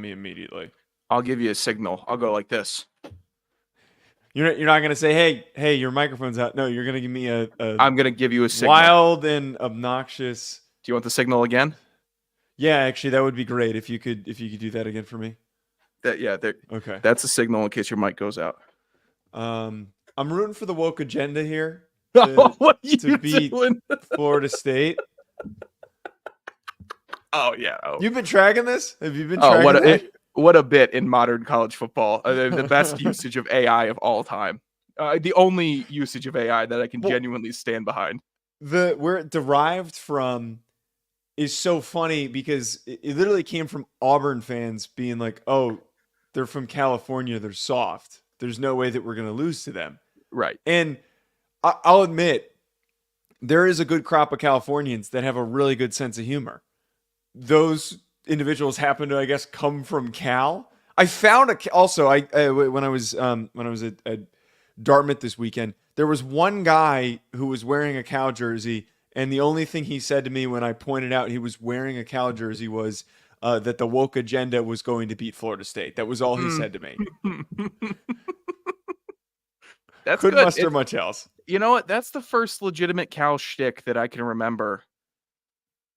me immediately. I'll give you a signal. I'll go like this. You're not gonna say, hey, your microphone's out. No, you're gonna give me a I'm gonna give you a signal. Wild and obnoxious. Do you want the signal again? Yeah, actually, that would be great if you could do that again for me. Okay. That's a signal in case your mic goes out. I'm rooting for the woke agenda here what are you to beat doing? Florida State. Oh yeah. Oh. You've been tracking this? Have you been tracking what a bit in modern college football. The best usage of AI of all time. The only usage of AI that I can genuinely stand behind. Where it derived from is so funny because it literally came from Auburn fans being like, oh, they're from California, they're soft. There's no way that we're going to lose to them. Right. And I'll admit, there is a good crop of Californians that have a really good sense of humor. Those individuals happen to, I guess, come from Cal. I found when I was at Dartmouth this weekend, there was one guy who was wearing a Cal jersey, and the only thing he said to me when I pointed out he was wearing a Cal jersey was that the woke agenda was going to beat Florida State. That was all he said to me. That's couldn't good. muster much else. You know what? That's the first legitimate Cal shtick that I can remember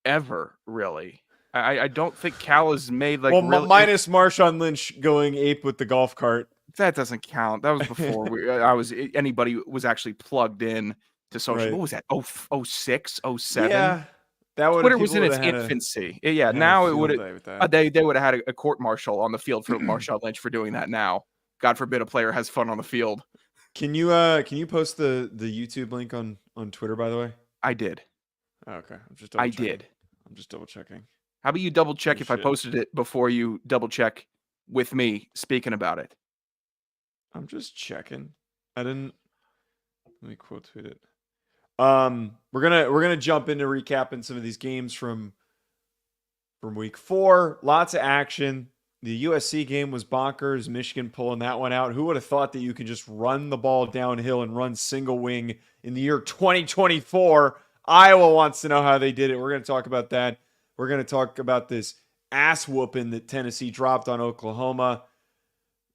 ever, really. I don't think Cal has made like minus Marshawn Lynch going ape with the golf cart. That doesn't count. That was before anybody was actually plugged in to social. Right. What was that? 06, 07? Yeah. Twitter was in its infancy. Yeah, now it would have they would have had a court martial on the field for Marshawn Lynch for doing that now. God forbid a player has fun on the field. Can you post the YouTube link on Twitter, by the way? I did. Oh, okay. I'm just double checking. How about you double check if I posted it before you double check with me speaking about it? I'm just checking. Let me quote tweet it. We're gonna jump into recapping some of these games from week 4. Lots of action. The USC game was bonkers. Michigan pulling that one out. Who would have thought that you could just run the ball downhill and run single wing in the year 2024? Iowa wants to know how they did it. We're going to talk about that. We're going to talk about this ass whooping that Tennessee dropped on Oklahoma.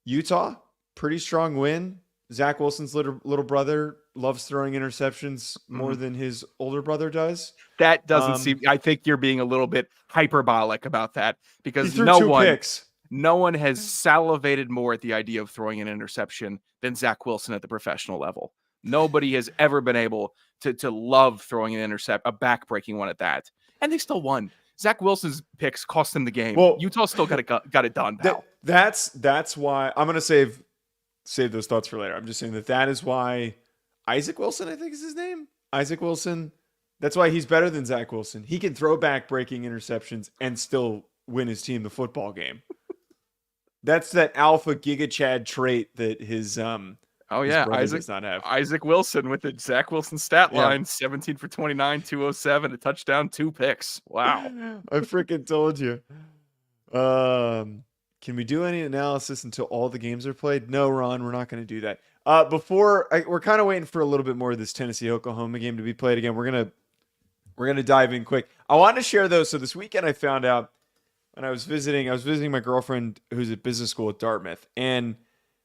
Utah, pretty strong win. Zach Wilson's little brother loves throwing interceptions more than his older brother does. That doesn't seem. I think you're being a little bit hyperbolic about that because he threw 2 picks. No one has salivated more at the idea of throwing an interception than Zach Wilson at the professional level. Nobody has ever been able to love throwing an a back-breaking one at that, and they still won. Zach Wilson's picks cost them the game. Well, Utah still got it done, pal. That's why I'm going to save those thoughts for later. I'm just saying that is why Isaac Wilson, I think is his name. Isaac Wilson. That's why he's better than Zach Wilson. He can throw back-breaking interceptions and still win his team the football game. That's that alpha Giga Chad trait that his Isaac does not have. Isaac Wilson with the Zach Wilson stat line, 17 for 29, 207, a touchdown, 2 picks. Wow. I freaking told you. Can we do any analysis until all the games are played? No, Ron, we're not going to do that. We're kind of waiting for a little bit more of this Tennessee-Oklahoma game to be played again. We're gonna dive in quick. I want to share those. So this weekend I found out when I was visiting my girlfriend who's at business school at Dartmouth, and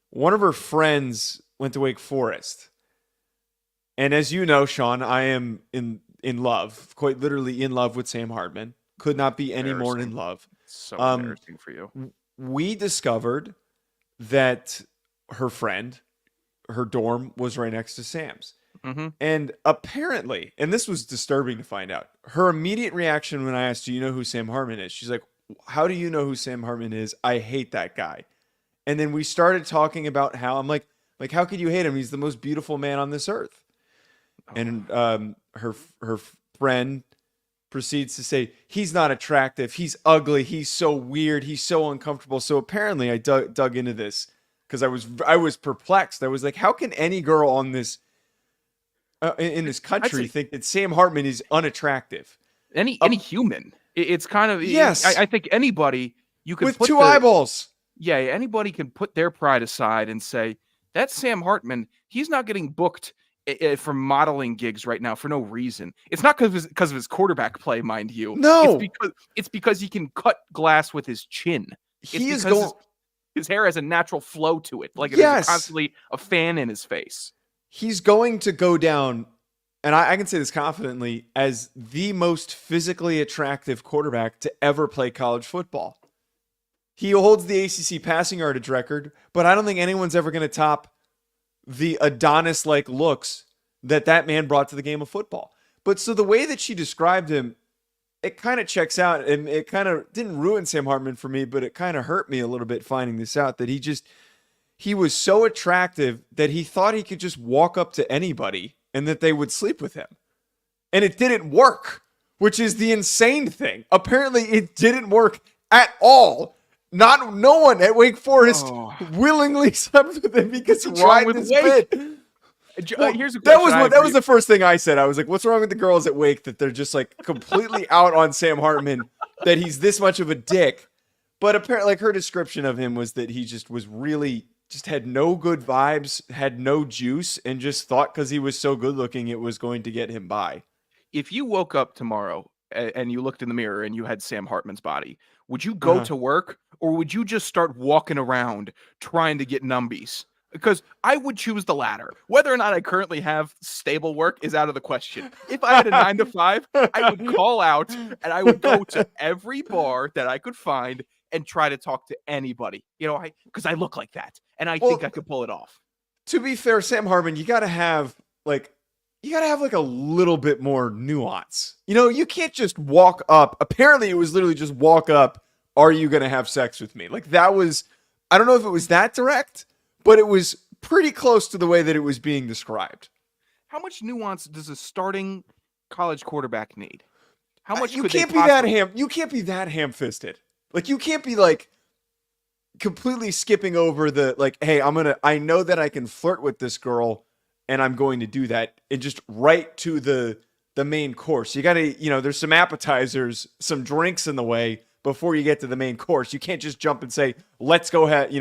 one of her friends went to Wake Forest. And as you know, Sean, I am in love, quite literally in love with Sam Hartman. Could not be any more in love. So embarrassing for you. We discovered that her dorm was right next to Sam's. Mm-hmm. And apparently, and this was disturbing to find out, her immediate reaction when I asked, do you know who Sam Hartman is? She's like, how do you know who Sam Hartman is? I hate that guy. And then we started talking about how, I'm like, how could you hate him? He's the most beautiful man on this earth. Oh. And her friend proceeds to say, he's not attractive. He's ugly. He's so weird. He's so uncomfortable. So apparently I dug into this because I was perplexed. I was like, how can any girl on this in this country think that Sam Hartman is unattractive? Any human. It's kind of, yes. I think anybody you can with put 2 eyeballs. Yeah, anybody can put their pride aside and say, that's Sam Hartman. He's not getting booked for modeling gigs right now for no reason. It's not because of his quarterback play, mind you. No, it's because he can cut glass with his chin. It's he is because going. his hair has a natural flow to it. Like there's Yes. constantly a fan in his face. He's going to go down, and I can say this confidently, as the most physically attractive quarterback to ever play college football. He holds the ACC passing yardage record, but I don't think anyone's ever going to top the Adonis-like looks that man brought to the game of football. But so the way that she described him, it kind of checks out, and it kind of didn't ruin Sam Hartman for me, but it kind of hurt me a little bit finding this out, that he was so attractive that he thought he could just walk up to anybody and that they would sleep with him. And it didn't work, which is the insane thing. Apparently it didn't work at all. No one at Wake Forest willingly slept with him because he tried this bit. Here's a question. That was the first thing I said. I was like, what's wrong with the girls at Wake that they're just like completely out on Sam Hartman, that he's this much of a dick? But apparently, like, her description of him was that he just was really just had no good vibes, had no juice, and just thought because he was so good looking, it was going to get him by. If you woke up tomorrow and you looked in the mirror and you had Sam Hartman's body, would you go to work, or would you just start walking around trying to get numbies? Because I would choose the latter. Whether or not I currently have stable work is out of the question. If I had a 9 to 5, I would call out and I would go to every bar that I could find and try to talk to anybody. Because I look like that, and I think I could pull it off. To be fair, Sam Hartman, you got to have like a little bit more nuance. You can't just walk up. Apparently, it was literally just walk up. Are you going to have sex with me? Like, that was, I don't know if it was that direct, but it was pretty close to the way that it was being described. How much nuance does a starting college quarterback need? How much you can't be that ham-fisted. Like, you can't be like completely skipping over the like, hey, I know that I can flirt with this girl and I'm going to do that, and just right to the main course. You got to, there's some appetizers, some drinks in the way before you get to the main course. You can't just jump and say, let's go ahead,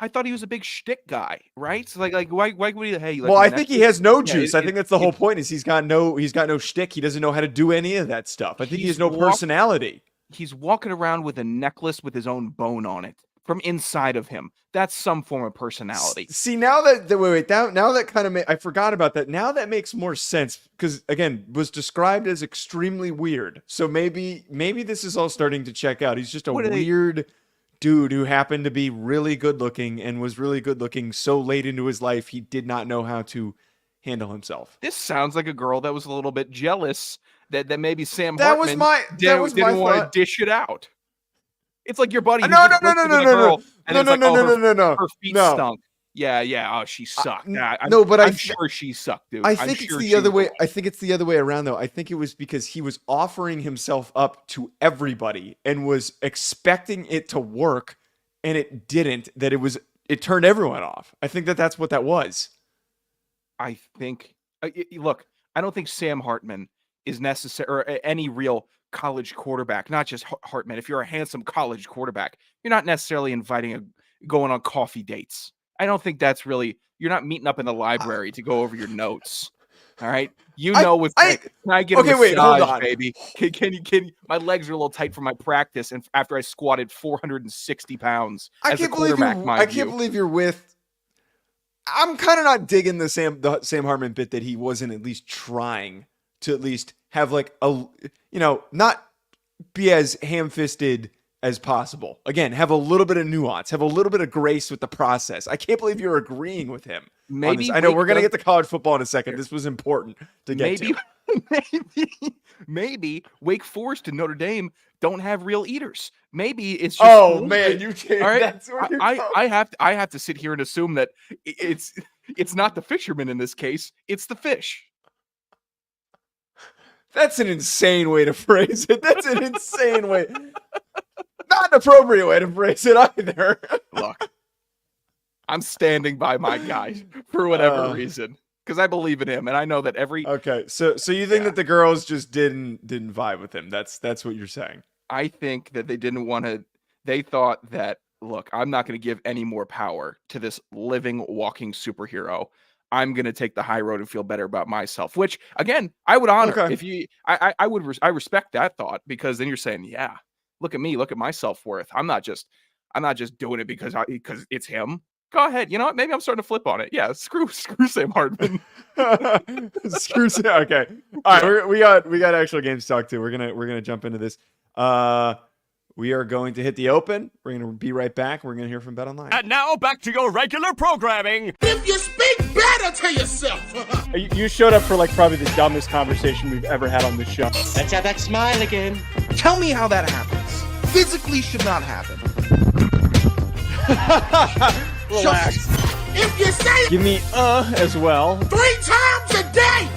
I thought he was a big shtick guy, right? So like why would he? Hey, well, I think he has no juice. I think that's the whole point. Is he's got no shtick. He doesn't know how to do any of that stuff. I think he has no personality. He's walking around with a necklace with his own bone on it from inside of him. That's some form of personality. See, now that kind of I forgot about that. Now that makes more sense, because again, was described as extremely weird. So maybe this is all starting to check out. He's just a weird dude who happened to be really good looking and was really good looking so late into his life he did not know how to handle himself. This sounds like a girl that was a little bit jealous that maybe Sam Hartman didn't want to dish it out. It's like your buddy. No. Her feet stunk. Yeah. Oh, she sucked. I'm sure she sucked, dude. I think it's the other way. I think it's the other way around, though. I think it was because he was offering himself up to everybody and was expecting it to work, and it didn't. That it turned everyone off. I think that's what that was. I think. Look, I don't think Sam Hartman is necessary, or any real college quarterback, not just Hartman. If you're a handsome college quarterback, you're not necessarily going on coffee dates. I don't think that's really, you're not meeting up in the library to go over your notes. All right. Can I get a massage, hold on, baby? Can you, my legs are a little tight from my practice. And after I squatted 460 pounds as a quarterback, I can't believe you're with, I'm kind of not digging the Sam Hartman bit that he wasn't at least trying to at least have like not be as ham-fisted as possible. Again, have a little bit of nuance, have a little bit of grace with the process. I can't believe you're agreeing with him. Maybe I know we're going to get to college football in a second. This was important to get to. Maybe Wake Forest and Notre Dame don't have real eaters. Maybe it's just. Oh man, you can't. All right? That's what you're I have to sit here and assume that it's not the fisherman in this case. It's the fish. That's an insane way to phrase it. That's an insane way. Not an appropriate way to phrase it either. Look, I'm standing by my guy for whatever reason, because I believe in him, and I know that every. Okay, so you think that the girls just didn't vibe with him? That's what you're saying. I think that they didn't want to. They thought that, look, I'm not going to give any more power to this living, walking superhero. I'm going to take the high road and feel better about myself, which again, I would honor. Okay. If you, I respect that thought, because then you're saying, yeah, look at me, look at my self-worth. I'm not just I'm not just doing it because it's him. Go ahead. You know what? Maybe I'm starting to flip on it. Yeah, screw Sam Hartman. Screw Sam. Okay. All right, we got actual games to talk to. We're gonna jump into this. We are going to hit the open. We're gonna be right back. We're gonna hear from BetOnline. And now back to your regular programming. If you speak better to yourself. You showed up for like probably the dumbest conversation we've ever had on this show. Let's have that smile again. Tell me how that happens. Physically should not happen. Relax. If you say it Give me as well. 3 times a day,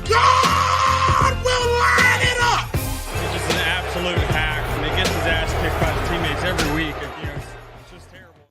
God will line it up. He's just an absolute hack, and he gets his ass kicked by the teammates every week. It's just terrible.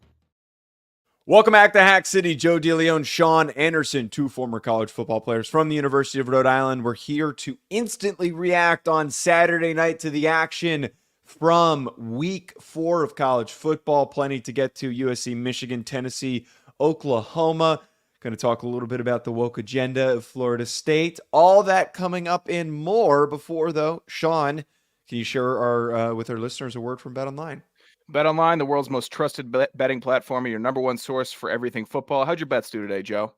Welcome back to Hack City. Joe DeLeone, Sean Anderson, 2 former college football players from the University of Rhode Island. We're here to instantly react on Saturday night to the action from week 4 of college football. Plenty to get to. USC, Michigan, Tennessee, Oklahoma. Going to talk a little bit about the woke agenda of Florida State. All that coming up and more. Before, though, Sean, can you share with our listeners a word from BetOnline? BetOnline, the world's most trusted betting platform, and your number one source for everything football. How'd your bets do today, Joe?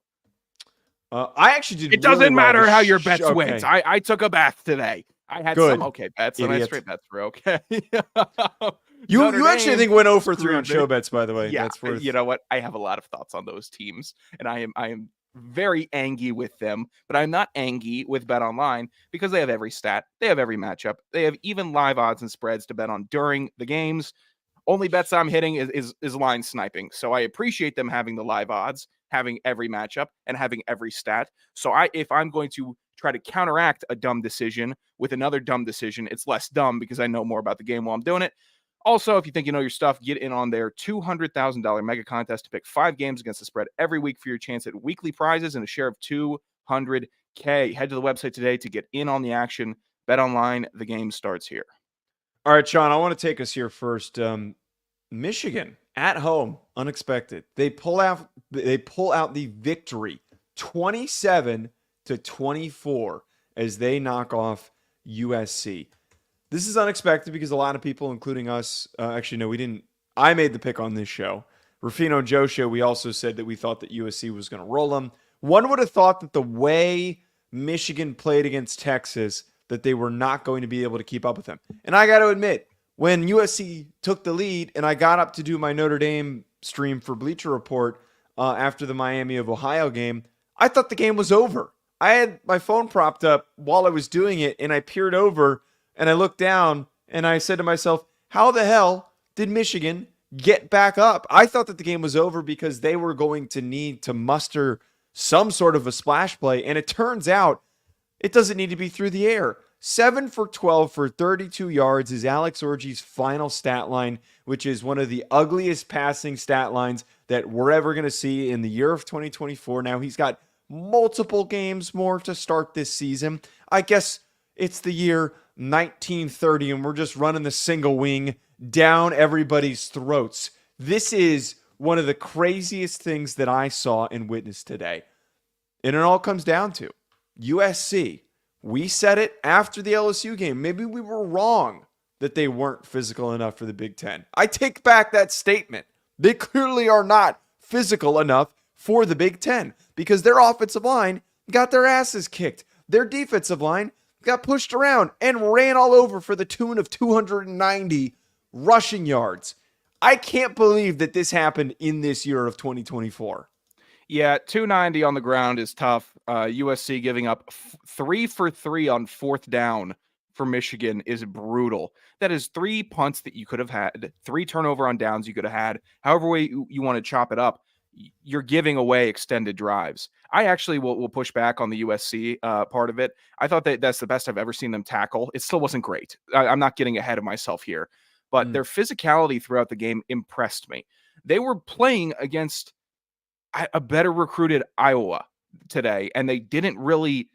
I actually did. It doesn't really well matter this how your bets okay. wins. I took a bath today. I had Good. some okay bets, and I straight bets were okay. You Notre actually Dame think went 0 for 3 on screwed me. show bets, by the way. Yeah, That's worth... you know what? I have a lot of thoughts on those teams, and I am very angry with them, but I'm not angry with BetOnline because they have every stat, they have every matchup, they have even live odds and spreads to bet on during the games. Only bets I'm hitting is line sniping, so I appreciate them having the live odds, having every matchup, and having every stat. So if I'm going to try to counteract a dumb decision with another dumb decision, it's less dumb because I know more about the game while I'm doing it. Also, if you think you know your stuff, get in on their $200,000 mega contest to pick 5 games against the spread every week for your chance at weekly prizes and a share of $200K. Head to the website today to get in on the action. BetOnline, the game starts here. All right, Sean, I want to take us here first. Michigan at home, unexpected. They pull out the victory, 27-24, as they knock off USC. This is unexpected because a lot of people, including us, actually, no, we didn't. I made the pick on this show. Rufino and Joe show, we also said that we thought that USC was going to roll them. One would have thought that the way Michigan played against Texas, that they were not going to be able to keep up with them. And I got to admit, when USC took the lead and I got up to do my Notre Dame stream for Bleacher Report after the Miami of Ohio game, I thought the game was over. I had my phone propped up while I was doing it, and I peered over and I looked down and I said to myself, how the hell did Michigan get back up? I thought that the game was over because they were going to need to muster some sort of a splash play. And it turns out it doesn't need to be through the air. 7 for 12 for 32 yards is Alex Orji's final stat line, which is one of the ugliest passing stat lines that we're ever going to see in the year of 2024. Now, he's got multiple games more to start this season. I guess it's the year 1930 and we're just running the single wing down everybody's throats. This is one of the craziest things that I saw and witnessed today. And it all comes down to USC. We said it after the LSU game. Maybe we were wrong that they weren't physical enough for the Big Ten. I take back that statement. They clearly are not physical enough for the Big Ten because their offensive line got their asses kicked. Their defensive line got pushed around and ran all over for the tune of 290 rushing yards. I can't believe that this happened in this year of 2024. Yeah, 290 on the ground is tough. USC giving up 3 for 3 on 4th down for Michigan is brutal. That is 3 punts that you could have had, 3 turnover on downs you could have had. However way you want to chop it up, you're giving away extended drives. I actually will push back on the USC part of it. I thought that's the best I've ever seen them tackle. It still wasn't great. I'm not getting ahead of myself here, but their physicality throughout the game impressed me. They were playing against a better recruited Iowa today, and they didn't really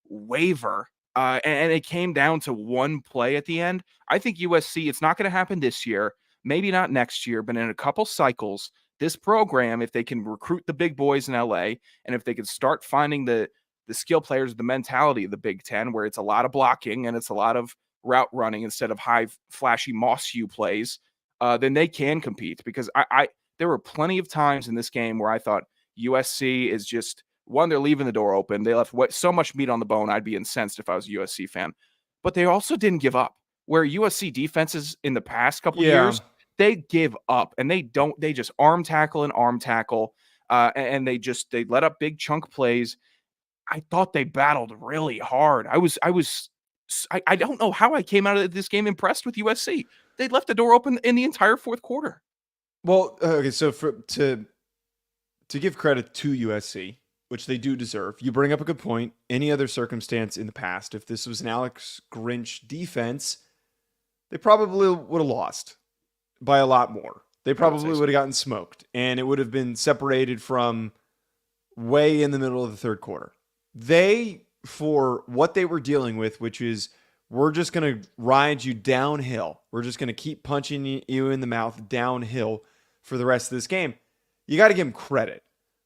waver. And it came down to one play at the end. I think USC, it's not going to happen this year, maybe not next year, but in a couple cycles, this program, if they can recruit the big boys in LA, and if they can start finding the skill players, the mentality of the Big Ten, where it's a lot of blocking and it's a lot of route running instead of high flashy Moss U plays, then they can compete. Because there were plenty of times in this game where I thought USC is just one, they're leaving the door open. They left so much meat on the bone. I'd be incensed if I was a USC fan, but they also didn't give up. Where USC defenses in the past couple years, they give up and they just arm tackle and arm tackle. And they let up big chunk plays. I thought they battled really hard. I don't know how I came out of this game impressed with USC. They left the door open in the entire fourth quarter. Well, okay, so to give credit to USC, which they do deserve, you bring up a good point. Any other circumstance in the past, if this was an Alex Grinch defense, they probably would have lost by a lot more. They probably would have gotten smoked, and it would have been separated from way in the middle of the third quarter. They, for what they were dealing with, which is we're just going to ride you downhill. We're just going to keep punching you in the mouth downhill for the rest of this game. You got to give them credit.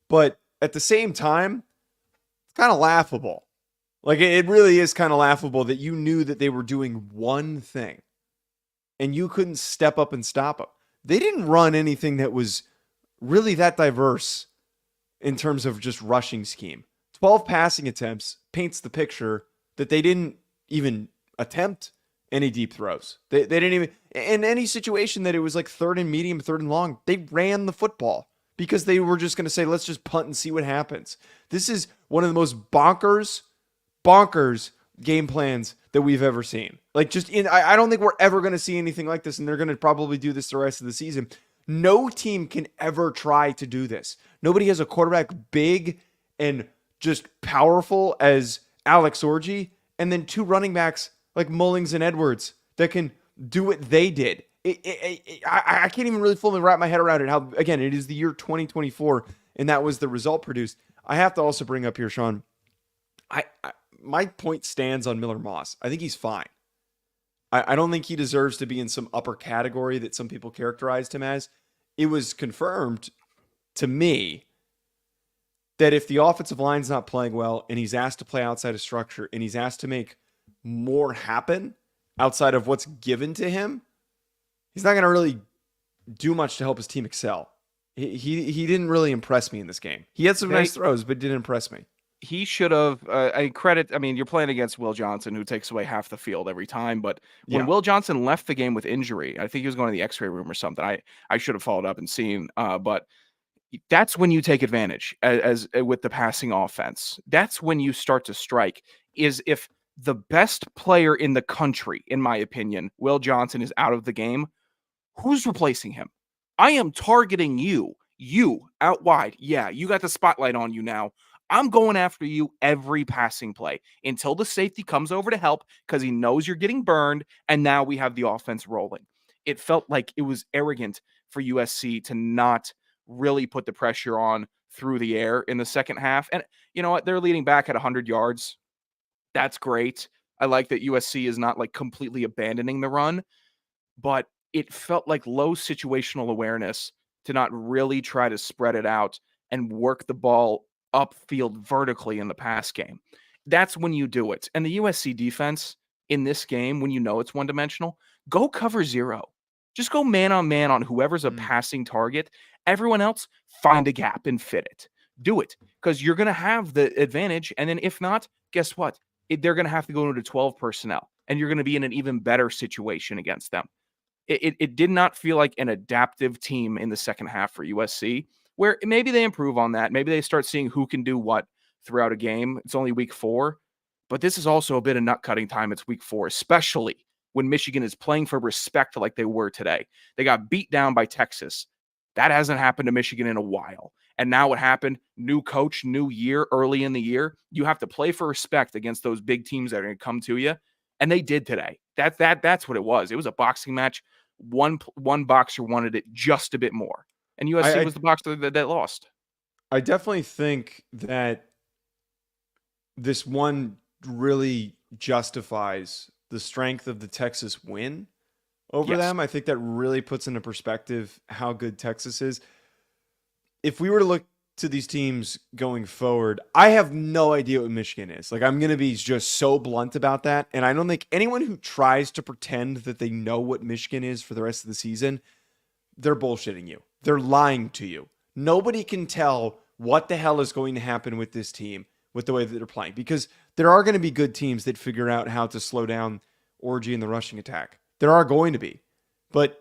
But at the same time, it's kind of laughable. Like, it really is kind of laughable that you knew that they were doing one thing and you couldn't step up and stop them. They didn't run anything that was really that diverse in terms of just rushing scheme. 12 passing attempts paints the picture that they didn't even attempt any deep throws. They didn't even, in any situation that it was like third and medium, third and long, they ran the football because they were just going to say, let's just punt and see what happens. This is one of the most bonkers game plans that we've ever seen. Like, I don't think we're ever going to see anything like this, and they're going to probably do this the rest of the season. No team can ever try to do this. Nobody has a quarterback big and just powerful as Alex Orji, and then two running backs like Mullings and Edwards that can do what they did. I can't even really fully wrap my head around it. How, again, it is the year 2024, and that was the result produced. I have to also bring up here, Sean, my point stands on Miller Moss. I think he's fine. I don't think he deserves to be in some upper category that some people characterized him as. It was confirmed to me that if the offensive line's not playing well and he's asked to play outside of structure and he's asked to make more happen outside of what's given to him, he's not going to really do much to help his team excel. He didn't really impress me in this game. He had some nice throws, but didn't impress me. He should have, you're playing against Will Johnson, who takes away half the field every time. But when Will Johnson left the game with injury, I think he was going to the x-ray room or something. I should have followed up and seen, but that's when you take advantage as with the passing offense. That's when you start to strike, is if the best player in the country, in my opinion, Will Johnson, is out of the game, who's replacing him? I am targeting you out wide. Yeah, you got the spotlight on you now. I'm going after you every passing play until the safety comes over to help because he knows you're getting burned, and now we have the offense rolling. It felt like it was arrogant for USC to not really put the pressure on through the air in the second half. And you know what? They're leading back at 100 yards. That's great. I like that USC is not like completely abandoning the run, but it felt like low situational awareness to not really try to spread it out and work the ball upfield vertically in the pass game. That's when you do it. And the USC defense in this game, when you know it's one-dimensional, go cover zero. Just go man on whoever's a passing target. Everyone else, find a gap and fit it. Do it, because you're going to have the advantage. And then if not, guess what? They're going to have to go into 12 personnel, and you're going to be in an even better situation against them. It did not feel like an adaptive team in the second half for USC, where maybe they improve on that. Maybe they start seeing who can do what throughout a game. It's only week 4, but this is also a bit of nut cutting time. It's week 4, especially when Michigan is playing for respect like they were today. They got beat down by Texas. That hasn't happened to Michigan in a while. And now what happened? New coach, new year, early in the year. You have to play for respect against those big teams that are going to come to you. And they did today. That's what it was. It was a boxing match. One boxer wanted it just a bit more. And USC was the boxer that lost. I definitely think that this one really justifies the strength of the Texas win over them. I think that really puts into perspective how good Texas is. If we were to look to these teams going forward, I have no idea what Michigan is. Like, I'm going to be just so blunt about that. And I don't think anyone who tries to pretend that they know what Michigan is for the rest of the season they're bullshitting you. They're lying to you. Nobody can tell what the hell is going to happen with this team with the way that they're playing, because there are going to be good teams that figure out how to slow down Orgy in the rushing attack. There are going to be, but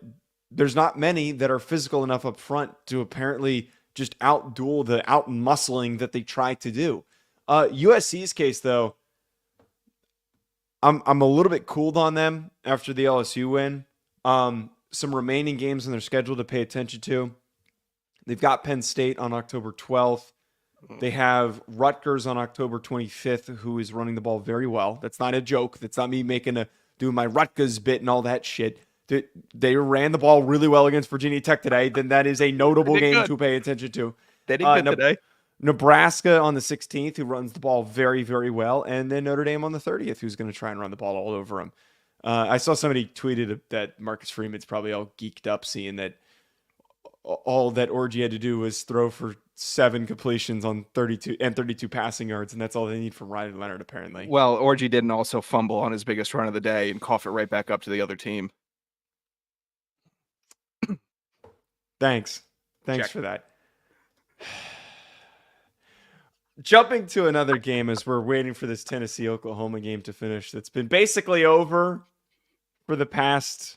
there's not many that are physical enough up front to apparently just outduel the out-muscling that they try to do. USC's case, though, I'm a little bit cooled on them after the LSU win. Some remaining games in their schedule to pay attention to. They've got Penn State on October 12th. They have Rutgers on October 25th, who is running the ball very well. That's not a joke. That's not me doing my Rutgers bit and all that shit. They ran the ball really well against Virginia Tech today. Then that is a notable game to pay attention to. They did good today. Nebraska on the 16th, who runs the ball very, very well. And then Notre Dame on the 30th, who's going to try and run the ball all over them. I saw somebody tweeted that Marcus Freeman's probably all geeked up seeing that all that Orgy had to do was throw for 7 completions on 32 passing yards, and that's all they need from Ryan Leonard, apparently. Well, Orgy didn't also fumble on his biggest run of the day and cough it right back up to the other team. Thanks Check. for that. Jumping to another game as we're waiting for this Tennessee-Oklahoma game to finish. That's been basically over for the past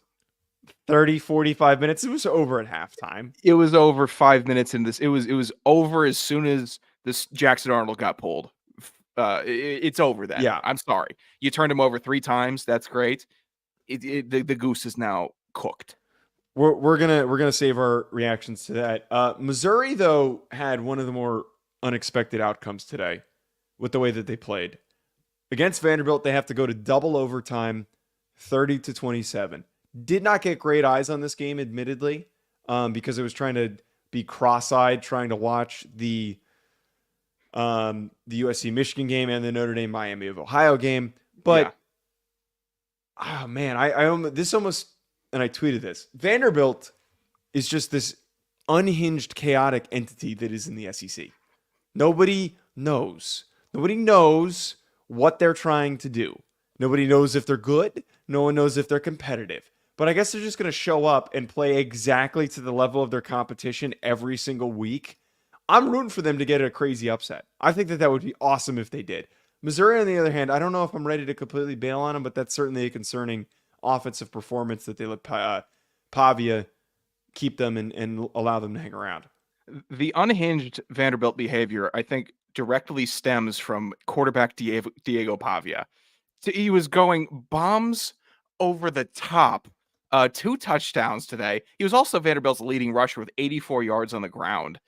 30, 45 minutes. It was over at halftime. It was over 5 minutes in this. It was over as soon as this Jackson Arnold got pulled. It's over then. Yeah. I'm sorry. You turned him over 3 times. That's great. The goose is now cooked. We're gonna save our reactions to that. Missouri, though, had one of the more unexpected outcomes today with the way that they played. Against Vanderbilt, they have to go to double overtime, 30-27. Did not get great eyes on this game, admittedly, because I was trying to be cross-eyed, trying to watch the USC Michigan game and the Notre Dame Miami of Ohio game. But oh man, this almost, and I tweeted this. Vanderbilt is just this unhinged, chaotic entity that is in the SEC. Nobody knows. Nobody knows what they're trying to do. Nobody knows if they're good. No one knows if they're competitive. But I guess they're just going to show up and play exactly to the level of their competition every single week. I'm rooting for them to get a crazy upset. I think that would be awesome if they did. Missouri, on the other hand, I don't know if I'm ready to completely bail on them, but that's certainly a concerning offensive performance that they let Pavia keep them and allow them to hang around. The unhinged Vanderbilt behavior, I think, directly stems from quarterback Diego Pavia. He was going bombs over the top. 2 touchdowns today. He was also Vanderbilt's leading rusher with 84 yards on the ground.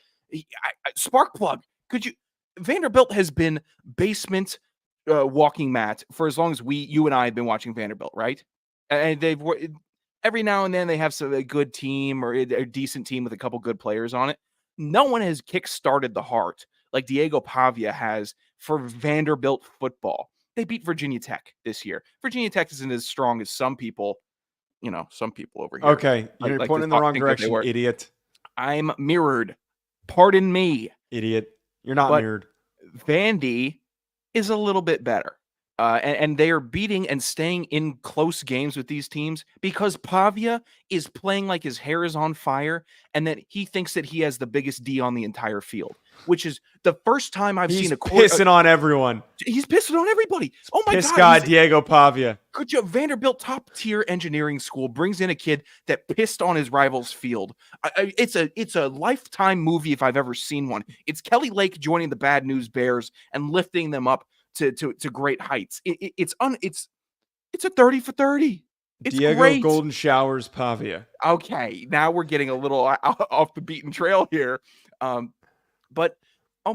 Spark plug. Vanderbilt has been basement walking mat for as long as you and I have been watching Vanderbilt, right? And they've every now and then they have a good team or a decent team with a couple good players on it. No one has kick-started the heart like Diego Pavia has for Vanderbilt football. They beat Virginia Tech this year. Virginia Tech isn't as strong as some people over here. Okay, you're pointing in the wrong direction, idiot. I'm mirrored. Pardon me. Idiot. You're not mirrored. Vandy is a little bit better. And they are beating and staying in close games with these teams because Pavia is playing like his hair is on fire and that he thinks that he has the biggest D on the entire field, which is the first time I've seen a pissing on everyone. He's pissing on everybody. Oh my Piss God. God, Diego Pavia. Could you? Vanderbilt top tier engineering school brings in a kid that pissed on his rival's field. It's a lifetime movie if I've ever seen one. It's Kelly Lake joining the Bad News Bears and lifting them up to great heights. It's a 30 for 30. It's Diego great. Golden Showers Pavia. Okay, now we're getting a little off the beaten trail here. But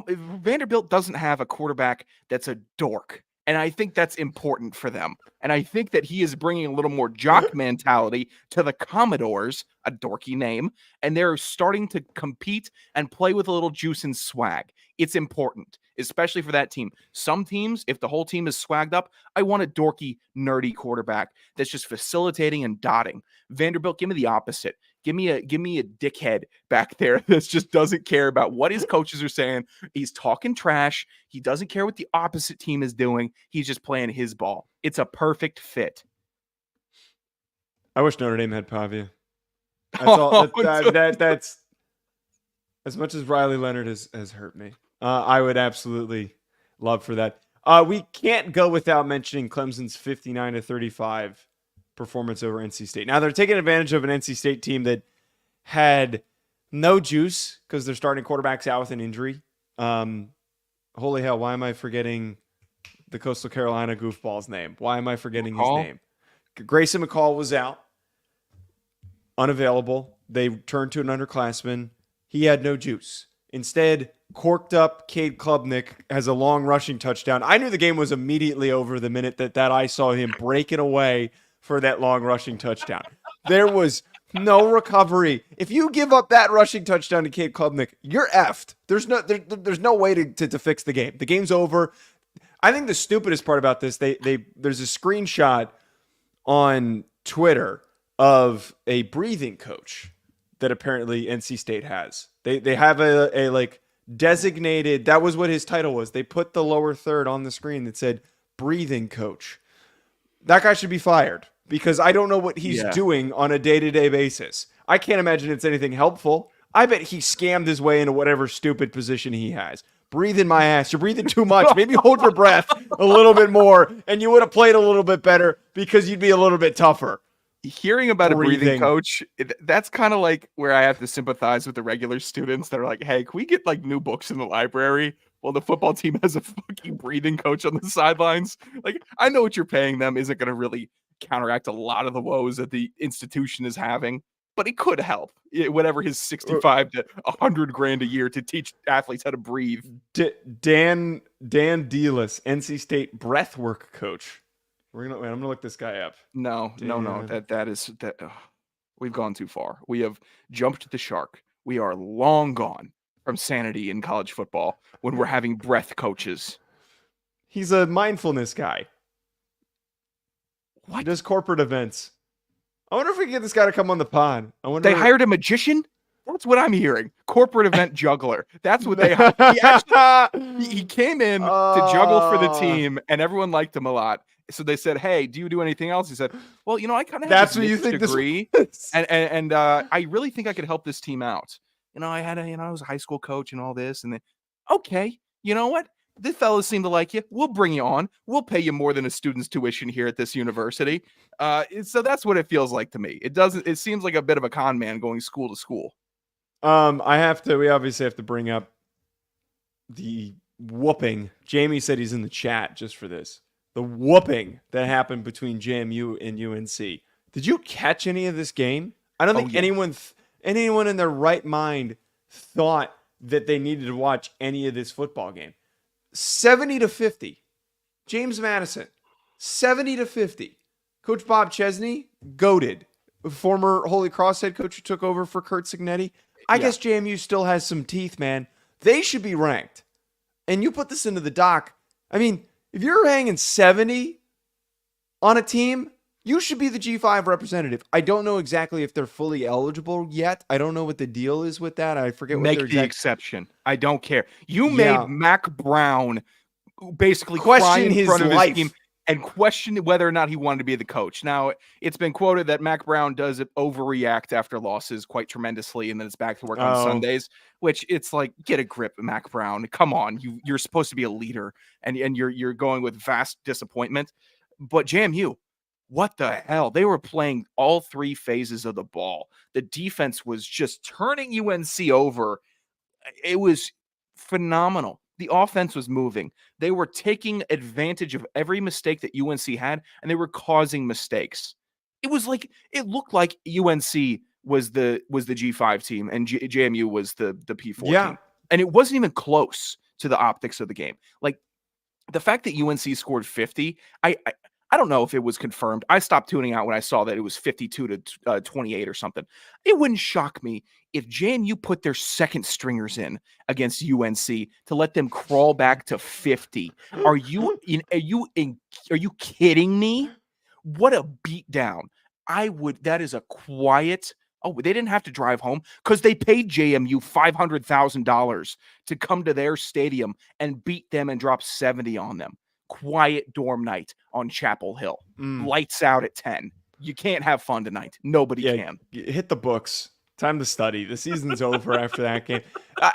Vanderbilt doesn't have a quarterback that's a dork. And I think that's important for them. And I think that he is bringing a little more jock mentality to the Commodores, a dorky name, and they're starting to compete and play with a little juice and swag. It's important, especially for that team. Some teams, if the whole team is swagged up, I want a dorky, nerdy quarterback that's just facilitating and dotting. Vanderbilt, give me the opposite. Give me a dickhead back there that just doesn't care about what his coaches are saying. He's talking trash. He doesn't care what the opposite team is doing. He's just playing his ball. It's a perfect fit. I wish Notre Dame had Pavia. That's all. Oh, That's as much as Riley Leonard has hurt me. I would absolutely love for that. We can't go without mentioning Clemson's 59-35 performance over NC State. Now they're taking advantage of an NC State team that had no juice because their starting quarterback's out with an injury. Holy hell, why am I forgetting the Coastal Carolina goofball's name? Why am I forgetting his name? Grayson McCall was out, unavailable. They turned to an underclassman. He had no juice. Instead, corked up Cade Klubnik has a long rushing touchdown. I knew the game was immediately over the minute that I saw him breaking away for that long rushing touchdown. There was no recovery. If you give up that rushing touchdown to Cade Klubnik, you're effed. There's no way to fix the game. The game's over. I think the stupidest part about this, there's a screenshot on Twitter of a breathing coach that apparently NC State has. They have a like designated, that was what his title was. They put the lower third on the screen that said breathing coach. That guy should be fired because I don't know what he's doing on a day-to-day basis. I can't imagine it's anything helpful. I bet he scammed his way into whatever stupid position he has. Breathe in my ass. You're breathing too much. Maybe hold your breath a little bit more and you would have played a little bit better because you'd be a little bit tougher. Hearing about a breathing coach, that's kind of like where I have to sympathize with the regular students that are like, hey, can we get like new books in the library? Well, the football team has a fucking breathing coach on the sidelines. Like, I know what you're paying them isn't going to really counteract a lot of the woes that the institution is having, but it could help. Whatever his 65 to 100 grand a year to teach athletes how to breathe. Dan Delis, NC State breathwork coach. I'm gonna look this guy up. No. We've gone too far. We have jumped the shark. We are long gone from sanity in college football when we're having breath coaches. He's a mindfulness guy. What? He does corporate events. I wonder if we can get this guy to come on the pod. They hired a magician? That's what I'm hearing. Corporate event juggler. That's what they hired. He came in to juggle for the team, and everyone liked him a lot. So they said, "Hey, do you do anything else?" He said, "Well, I kind of have that's this what you think degree, this and I really think I could help this team out. I was a high school coach and all this, and then okay, you know what? This fellas seem to like you. We'll bring you on. We'll pay you more than a student's tuition here at this university. So that's what it feels like to me. It seems like a bit of a con man going school to school. We obviously have to bring up the whooping. Jamie said he's in the chat just for this. The whooping that happened between JMU and UNC. Did you catch any of this game? I don't think anyone in their right mind thought that they needed to watch any of this football game. 70-50. James Madison, 70-50. Coach Bob Chesney, goated. Former Holy Cross head coach who took over for Kurt Signetti. I guess JMU still has some teeth, man. They should be ranked. And you put this into the doc. I mean, if you're hanging 70 on a team, you should be the G5 representative. I don't know exactly if they're fully eligible yet. I don't know what the deal is with that. I forget what Make the exception. I don't care. You made Mac Brown basically question his life his team and question whether or not he wanted to be the coach. Now, it's been quoted that Mac Brown does overreact after losses quite tremendously, and then it's back to work on Sundays, which it's like, get a grip, Mac Brown. Come on. You're supposed to be a leader, and you're going with vast disappointment. But JMU, what the hell? They were playing all three phases of the ball. The defense was just turning UNC over. It was phenomenal. The offense was moving. They were taking advantage of every mistake that UNC had, and they were causing mistakes. It looked like UNC was the G5 team, and JMU was the P4 team. And it wasn't even close to the optics of the game. Like, the fact that UNC scored 50, I don't know if it was confirmed. I stopped tuning out when I saw that it was 52-28 or something. It wouldn't shock me if JMU put their second stringers in against UNC to let them crawl back to 50. Are you kidding me? What a beatdown. That is a quiet. Oh, they didn't have to drive home because they paid JMU $500,000 to come to their stadium and beat them and drop 70 on them. Quiet dorm night on Chapel Hill. Lights out at 10. You can't have fun tonight. Nobody can. Hit the books. Time to study. The season's over after that game.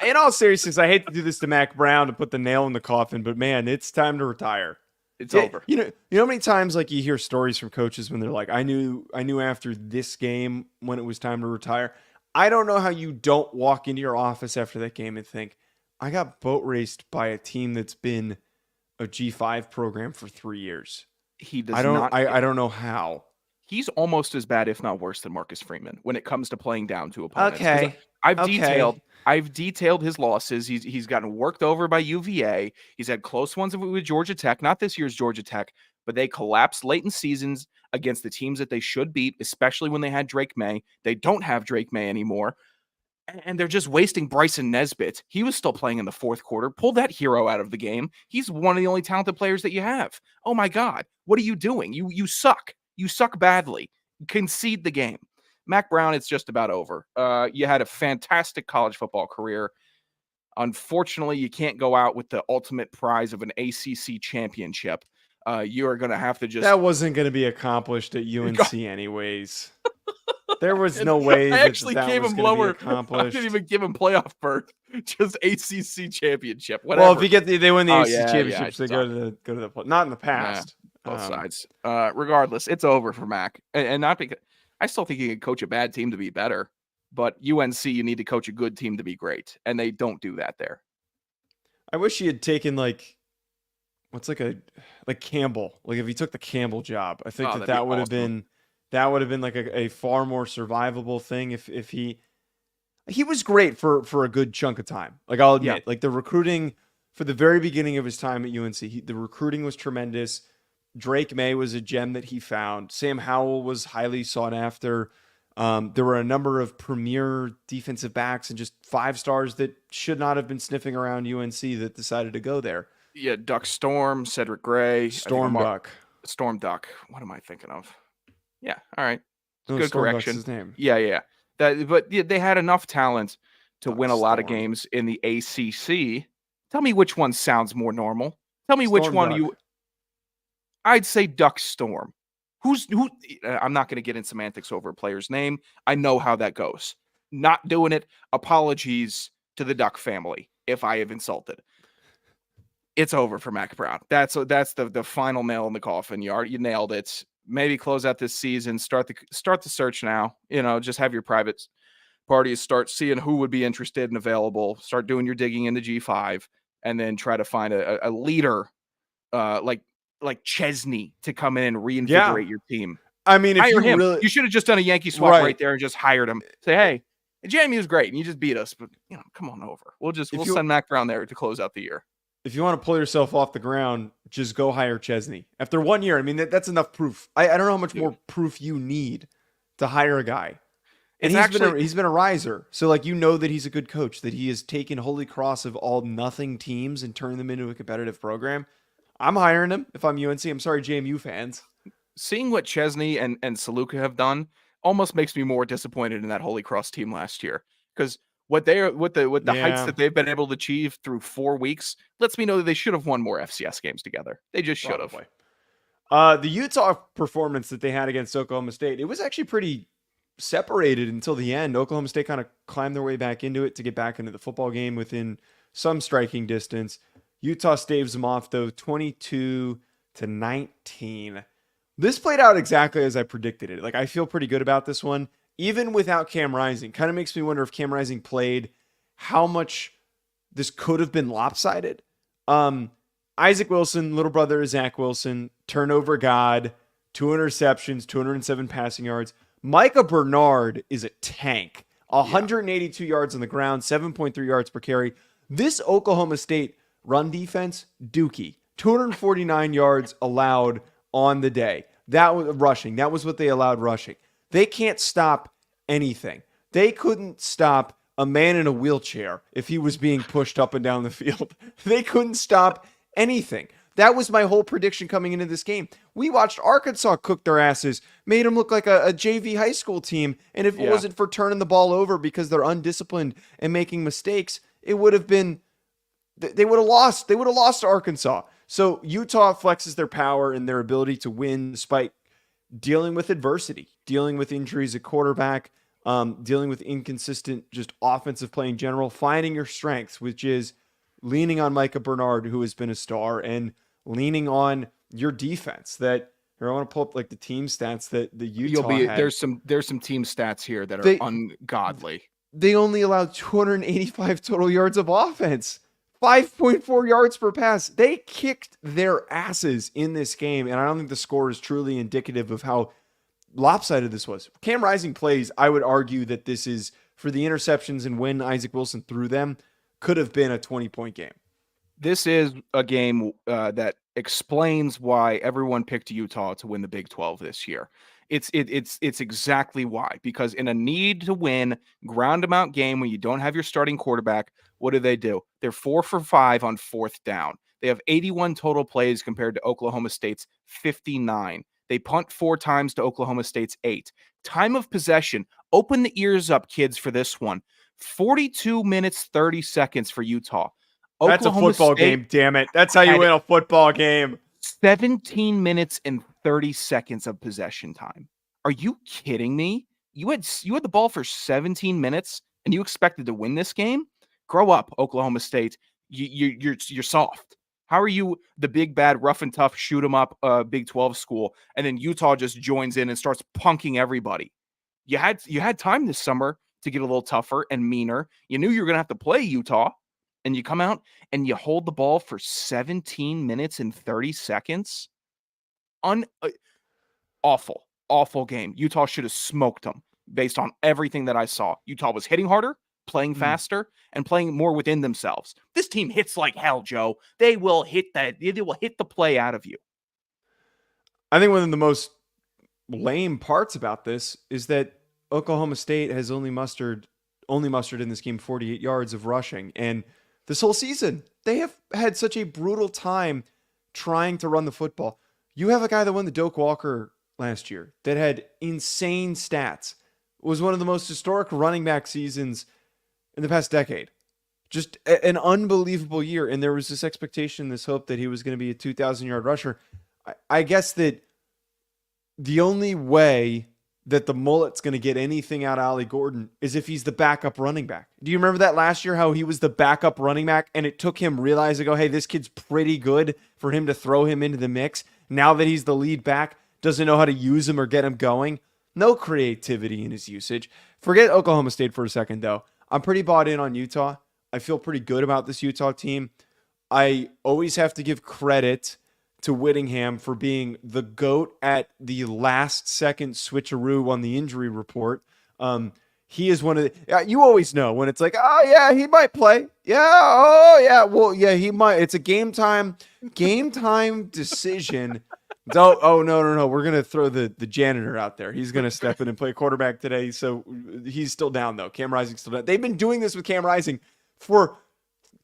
In all seriousness, I hate to do this to Mac Brown to put the nail in the coffin, but man, it's time to retire. It's over. You know how many times like you hear stories from coaches when they're like, I knew after this game when it was time to retire. I don't know how you don't walk into your office after that game and think, I got boat raced by a team that's been a G5 program for 3 years. He does I don't not. I don't know how. He's almost as bad, if not worse, than Marcus Freeman when it comes to playing down to opponents. Okay. I've detailed his losses. He's gotten worked over by UVA. He's had close ones with Georgia Tech, not this year's Georgia Tech, but they collapsed late in seasons against the teams that they should beat, especially when they had Drake May. They don't have Drake May anymore. And they're just wasting Bryson Nesbitt. He was still playing in the fourth quarter. Pull that hero out of the game. He's one of the only talented players that you have. Oh my God. What are you doing? You suck. You suck badly. Concede the game. Mac Brown, it's just about over. You had a fantastic college football career. Unfortunately, you can't go out with the ultimate prize of an ACC championship. You are going to have to just... That wasn't going to be accomplished at UNC anyways. There was no way I actually that gave was him going to lower. be accomplished. I didn't even give him playoff berth. Just ACC championship. Whatever. Well, if they win the ACC championships, they go to the not in the past. Both sides. Regardless, it's over for Mac, and not because I still think he can coach a bad team to be better, but UNC, you need to coach a good team to be great, and they don't do that there. I wish he had taken Campbell. Like if he took the Campbell job, I think that would have been like a far more survivable thing if he was great for a good chunk of time. Like I'll admit, like the recruiting for the very beginning of his time at UNC, the recruiting was tremendous. Drake May was a gem that he found. Sam Howell was highly sought after. There were a number of premier defensive backs and just 5 stars that should not have been sniffing around UNC that decided to go there. Yeah, Duck Storm, Cedric Gray, Storm Duck. What am I thinking of? Yeah, all right. No, Good Storm correction. Duck's his name. Yeah. But they had enough talent to win a lot of Storm. games in the ACC. Tell me which one sounds more normal. Tell me Storm which one Duck. I'd say Duck Storm. Who? I'm not going to get in semantics over a player's name. I know how that goes. Not doing it. Apologies to the Duck family if I have insulted. It's over for Mac Brown. That's the final nail in the coffin. You nailed it. Maybe close out this season. Start the search now. Just have your private parties start seeing who would be interested and available. Start doing your digging in the G5, and then try to find a leader like Chesney to come in and reinvigorate your team. I mean, if you should have just done a Yankee swap right there and just hired him. Say, hey, JMU is great, and you just beat us, but come on over. We'll send Mac Brown there to close out the year. If you want to pull yourself off the ground, just go hire Chesney. After 1 year, I mean, that's enough proof. I don't know how much more proof you need to hire a guy. And he's been a riser. So that he's a good coach, that he has taken Holy Cross of all nothing teams and turned them into a competitive program. I'm hiring him if I'm UNC. I'm sorry, JMU fans. Seeing what Chesney and Saluka have done almost makes me more disappointed in that Holy Cross team last year, because with the heights that they've been able to achieve through 4 weeks lets me know that they should have won more FCS games together. They just should have. The Utah performance that they had against Oklahoma State, it was actually pretty separated until the end. Oklahoma State kind of climbed their way back into it to get back into the football game within some striking distance. Utah staves them off, though, 22-19. This played out exactly as I predicted it. I feel pretty good about this one, even without Cam Rising. Kind of makes me wonder if Cam Rising played, how much this could have been lopsided. Isaac Wilson, little brother of Zach Wilson, turnover god, 2 interceptions, 207 passing yards. Micah Bernard is a tank. 182 yards on the ground, 7.3 yards per carry. This Oklahoma State run defense, dookie. 249 yards allowed on the day. That was rushing. That was what they allowed rushing. They can't stop anything. They couldn't stop a man in a wheelchair if he was being pushed up and down the field. They couldn't stop anything. That was my whole prediction coming into this game. We watched Arkansas cook their asses, made them look like a JV high school team, and if it wasn't for turning the ball over because they're undisciplined and making mistakes, it would have been... They would have lost. They would have lost to Arkansas. So Utah flexes their power and their ability to win despite dealing with adversity, dealing with injuries at quarterback, dealing with inconsistent just offensive play in general, finding your strengths, which is leaning on Micah Bernard, who has been a star, and leaning on your defense. That here, I want to pull up like the team stats that the Utah had. There's some team stats here that are ungodly. They only allowed 285 total yards of offense, 5.4 yards per pass. They kicked their asses in this game, and I don't think the score is truly indicative of how lopsided this was. Cam Rising plays, I would argue that this is, for the interceptions and when Isaac Wilson threw them, could have been a 20-point game. This is a game that explains why everyone picked Utah to win the Big 12 this year. It's exactly why, because in a need to win ground and out game when you don't have your starting quarterback, what do? They're 4 for 5 on fourth down. They have 81 total plays compared to Oklahoma State's 59. They punt 4 times to Oklahoma State's 8. Time of possession. Open the ears up, kids, for this one. 42 minutes, 30 seconds for Utah. That's Oklahoma a football State game, damn it. That's how you win a football game. 17 minutes and 30 seconds of possession time. Are you kidding me? You had the ball for 17 minutes and you expected to win this game? Grow up, Oklahoma State. You're soft. How are you the big bad rough and tough shoot 'em up Big 12 school, and then Utah just joins in and starts punking everybody? You had time this summer to get a little tougher and meaner. You knew you were going to have to play Utah, and you come out and you hold the ball for 17 minutes and 30 seconds. Awful game. Utah should have smoked them based on everything that I saw. Utah was hitting harder, playing faster, and playing more within themselves. This team hits like hell, Joe. They will hit the play out of you. I think one of the most lame parts about this is that Oklahoma State has only mustered in this game 48 yards of rushing. And this whole season, they have had such a brutal time trying to run the football. You have a guy that won the Doak Walker last year that had insane stats, was one of the most historic running back seasons in the past decade. Just an unbelievable year. And there was this expectation, this hope that he was going to be a 2,000-yard rusher. I guess that the only way that the mullet's going to get anything out of Ollie Gordon is if he's the backup running back. Do you remember that last year, how he was the backup running back and it took him realizing, hey, this kid's pretty good for him to throw him into the mix. Now that he's the lead back, doesn't know how to use him or get him going. No creativity in his usage. Forget Oklahoma State for a second, though. I'm pretty bought in on Utah. I feel pretty good about this Utah team. I always have to give credit to Whittingham for being the GOAT at the last second switcheroo on the injury report. He is one of the, you always know when it's like, oh yeah, he might play. Yeah. Oh yeah. Well, yeah, he might. It's a game time decision. No. We're going to throw the janitor out there. He's going to step in and play quarterback today. So he's still down though. Cam Rising's still down. They've been doing this with Cam Rising for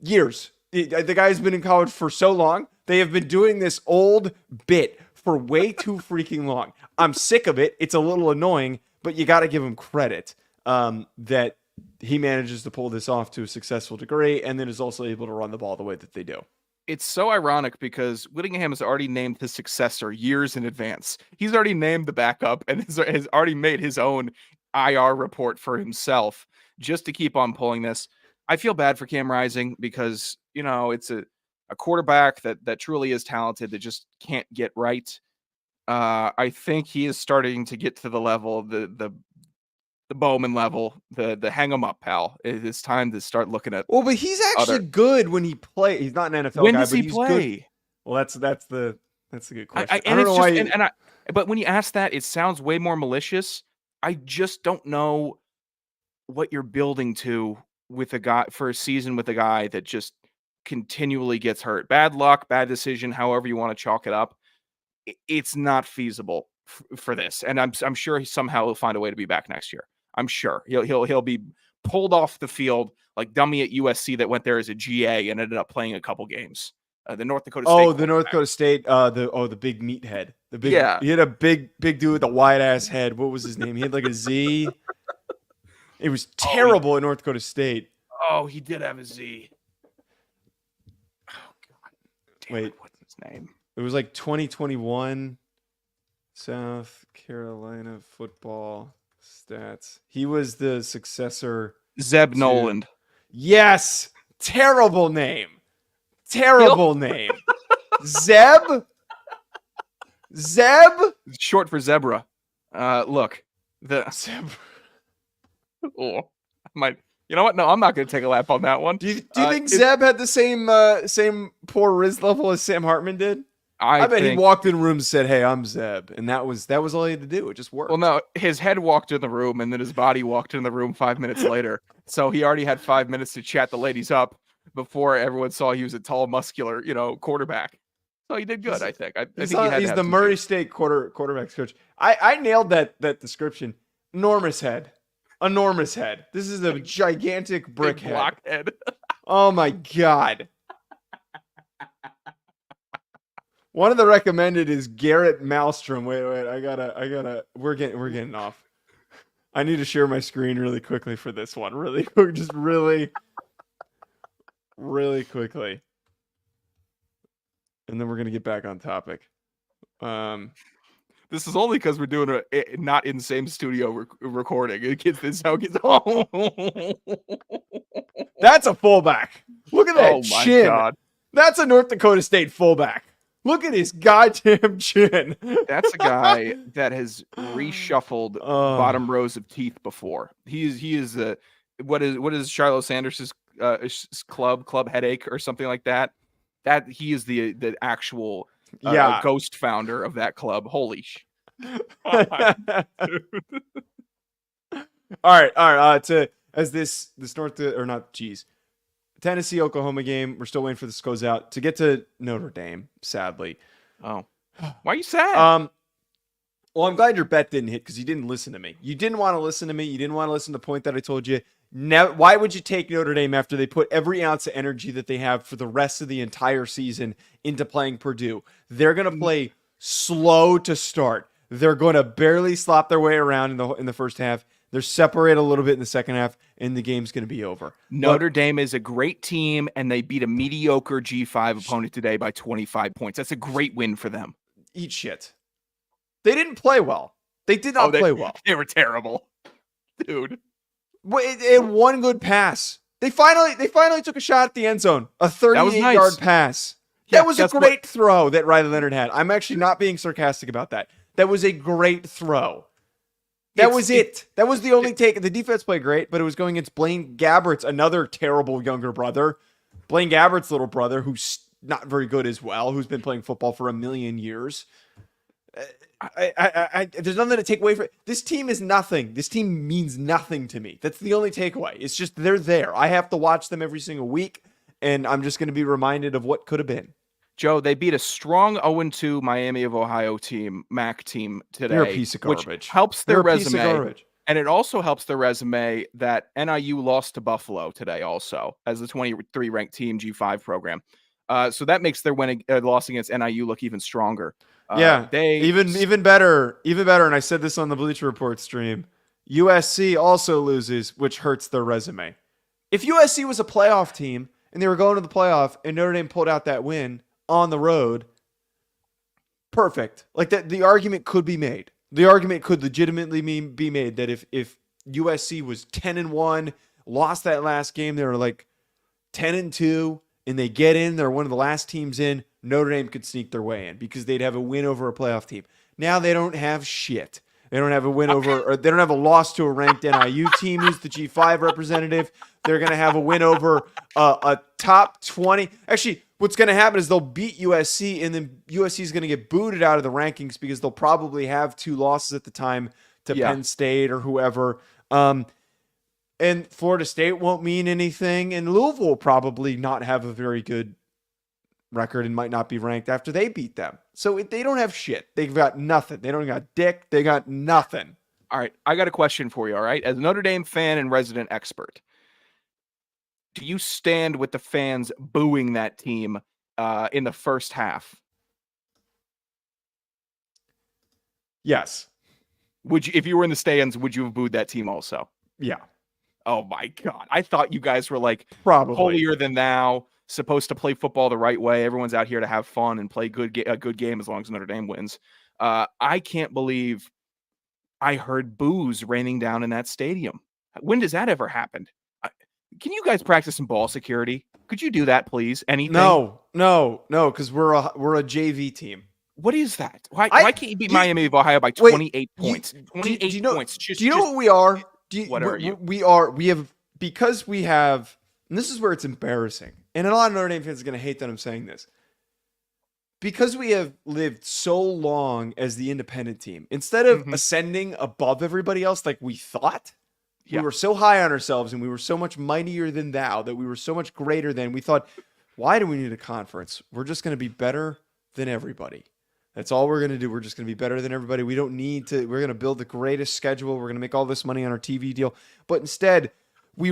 years. The guy's been in college for so long. They have been doing this old bit for way too freaking long. I'm sick of it. It's a little annoying, but you got to give him credit that he manages to pull this off to a successful degree and then is also able to run the ball the way that they do. It's so ironic because Whittingham has already named his successor years in advance. He's already named the backup and has already made his own IR report for himself just to keep on pulling this. I feel bad for Cam Rising because, it's a quarterback that truly is talented that just can't get right. I think he is starting to get to the level, the Bowman level, the hang 'em up, pal. It's time to start looking at. Well, but he's actually good when he plays. He's not an NFL when guy, does but he he's play? Good. Well, that's a good question. I don't know why. But when you ask that, it sounds way more malicious. I just don't know what you're building to with a guy for a season with a guy that just continually gets hurt. Bad luck, bad decision, however you want to chalk it up. It's not feasible for this, and I'm sure he somehow will find a way to be back next year. I'm sure he'll be pulled off the field like dummy at USC that went there as a GA and ended up playing a couple games. The North Dakota State. Oh, the North Dakota State. The big meathead. He had a big dude with a wide ass head. What was his name? He had like a Z. It was terrible at North Dakota State. Oh, he did have a Z. Oh God. Damn Wait, it, what's his name? It was like 2021. South Carolina football stats. He was the successor. Zeb to- Noland. Yes. Terrible name. Terrible name. Zeb? Zeb? Short for zebra. Look. Zeb. Oh, I might. You know what? No, I'm not going to take a lap on that one. Do you think Zeb had the same poor Riz level as Sam Hartman did? I bet he walked in rooms and said, "Hey, I'm Zeb," and that was all he had to do. It just worked. Well, no, his head walked in the room, and then his body walked in the room 5 minutes later. So he already had 5 minutes to chat the ladies up before everyone saw he was a tall, muscular, quarterback. So he did good, I think. I think he's the Murray State quarterbacks coach. I nailed that description. Enormous head. This is a gigantic brick Big block head. Oh my god. One of the recommended is Garrett Malmstrom. Wait, I gotta. We're getting off. I need to share my screen really quickly for this one. Really quick, just really quickly, and then we're gonna get back on topic. This is only because we're doing a not in the same studio recording. It gets this how it gets. Oh. That's a fullback. Look at that chin. God. That's a North Dakota State fullback. Look at his goddamn chin. That's a guy that has reshuffled bottom rows of teeth before. He is what is Shiloh Sanders's club headache or something like that. That he is the actual ghost founder of that club. Holy sh! All right. This North or not? Geez. Tennessee Oklahoma game. We're still waiting for this goes out to get to Notre Dame. Sadly. Oh, why are you sad? Well, I'm glad your bet didn't hit because you didn't listen to me. You didn't want to listen to me. You didn't want to listen to the point that I told you. Now, why would you take Notre Dame after they put every ounce of energy that they have for the rest of the entire season into playing Purdue? They're going to play slow to start. They're going to barely slop their way around in the first half. They're separated a little bit in the second half, and the game's going to be over. Notre Dame is a great team, and they beat a mediocre G5 opponent today by 25 points. That's a great win for them. Eat shit. They didn't play well. They did not play well. They were terrible. Dude. They had one good pass. They finally took a shot at the end zone. A 38-yard pass. That was a great throw that Riley Leonard had. I'm actually not being sarcastic about that. That was a great throw. That was it. That was the only take. The defense played great, but it was going against Blaine Gabbert's, another terrible younger brother. Blaine Gabbert's little brother, who's not very good as well, who's been playing football for a million years. There's nothing to take away from it. This team is nothing. This team means nothing to me. That's the only takeaway. It's just they're there. I have to watch them every single week, and I'm just going to be reminded of what could have been. Joe, they beat a strong 0-2 Miami of Ohio team, MAC team today. They're a piece of garbage. Which helps their resume. And it also helps their resume that NIU lost to Buffalo today also as the 23 ranked team G5 program. So that makes their loss against NIU look even stronger. They even better. And I said this on the Bleacher Report stream. USC also loses, which hurts their resume. If USC was a playoff team and they were going to the playoff and Notre Dame pulled out that win on the road, perfect. Like that, the argument could be made. The argument could legitimately be made that if USC was 10-1, lost that last game, they were like 10-2, and they get in, they're one of the last teams in, Notre Dame could sneak their way in because they'd have a win over a playoff team. Now they don't have shit. They don't have a win or they don't have a loss to a ranked NIU team who's the G5 representative. They're going to have a win over a top 20. Actually, what's going to happen is they'll beat USC, and then USC is going to get booted out of the rankings because they'll probably have 2 losses at the time to Penn State or whoever. And Florida State won't mean anything, and Louisville will probably not have a very good record and might not be ranked after they beat them. So they don't have shit. They've got nothing. They don't got dick. They got nothing. All right. I got a question for you. All right. As a Notre Dame fan and resident expert, do you stand with the fans booing that team in the first half? Yes. Would you, if you were in the stands, would you have booed that team also? Yeah. Oh my God. I thought you guys were like probably holier than thou, supposed to play football the right way. Everyone's out here to have fun and play a good game as long as Notre Dame wins. I can't believe I heard boos raining down in that stadium. When does that ever happen? Can you guys practice some ball security? Could you do that, please? Anything? No, because we're a JV team. What is that? Why can't you beat Miami of Ohio by 28 points? 28 points. Do you know what we are? What are you? We have, because we have, and this is where it's embarrassing, and a lot of Notre Dame fans are going to hate that I'm saying this. Because we have lived so long as the independent team, instead of ascending above everybody else like we thought, we were so high on ourselves and we were so much mightier than thou, that we were so much greater than, we thought, why do we need a conference? We're just going to be better than everybody. That's all we're going to do. We're just going to be better than everybody. We don't need to, we're going to build the greatest schedule. We're going to make all this money on our TV deal. But instead, we